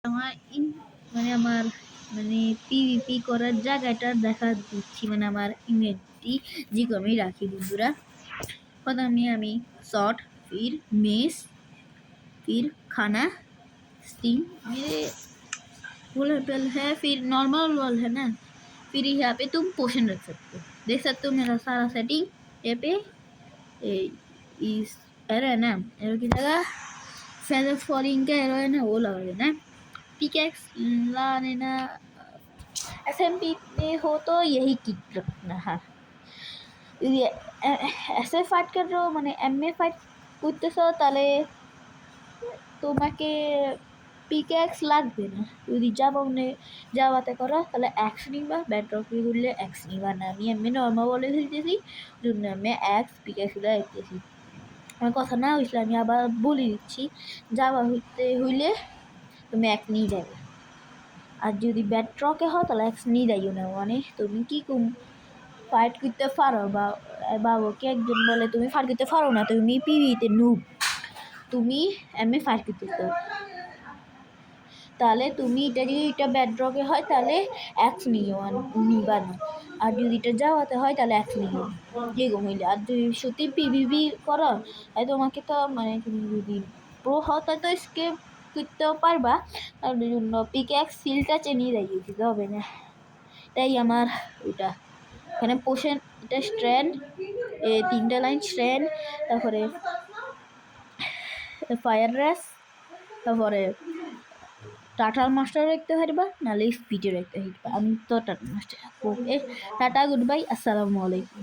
আমার মানে আমার মানে পিভিপি করার জায়গাটা দেখা দিচ্ছি, মানে আমার ইমেজটি যেগুলো আমি রাখি বন্ধুরা। প্রথমে আমি शॉट, फिर मेस, फिर खाना, स्टीम, मेरे फुल होटल है, फिर नॉर्मल वॉल है ना। फिर यहाँ पे तुम पोशन रख सकते हो, देख सकते हो मेरा सारा सेटिंग यहाँ पे। इस एरो है ना, एरो की जगह फेदर फॉलिंग का एरो है ना, वो लगा देना। पिकैक्स ला लेना। एसएमपी में हो तो यही किट रखना है। যদি এসে ফাইট করো মানে এমএ ফাইট করতেছো তাহলে তোমাকে পিক্যাক্স লাগবে না। যদি জাভাতে করো তাহলে এক্স নিবা, ব্যাডরকে করলে এক্স নিবা না। আমি এমনি নর্মাল বলে ফেলতেছি, জন্য আমি এক্স পিক্যাক্সগুলো দেখতেছি। আমার কথা না হয়েছিল আমি আবার বলে দিচ্ছি, জাভা হইলে তুমি এক্স নিয়ে যাবে, আর যদি ব্যাডরকে হও তাহলে এক্স নিয়ে যাইও না। মানে তুমি কি ফাইট করতে পারো বা বাবুকে একজন বলে তুমি ফাইট করতে পারো না, তুমি পিভিতে নুব, তুমি এমএ ফাইট করতেছো, তাহলে তুমি এটা যদি এটা ব্যাডরকে হয় তাহলে এক্স নিবা না, আর যদি এটা যাওয়াতে হয় তাহলে এক্স নিও যেরকম হইলে। আর যদি সত্যি পিভিপি করো তাই তোমাকে তো মানে তুমি যদি প্রো হও তাই তো স্কেপ করতেও পারবা, তার জন্য পিক্যাক্স সিলটা চেনিয়ে দিতে হবে না। তাই আমার ওটা এখানে পোষণ, এটা স্ট্র্যান্ড, এই 3টা লাইন স্ট্র্যান্ড, তারপরে ফায়ার রেস, তারপরে টাটার মাস্টার রাখতে পারবা, নাহলে স্পিডে রাখতে পারবা। আমি তো টাটা মাস্টার রাখবো। টাটা, গুড বাই, আসসালামু আলাইকুম।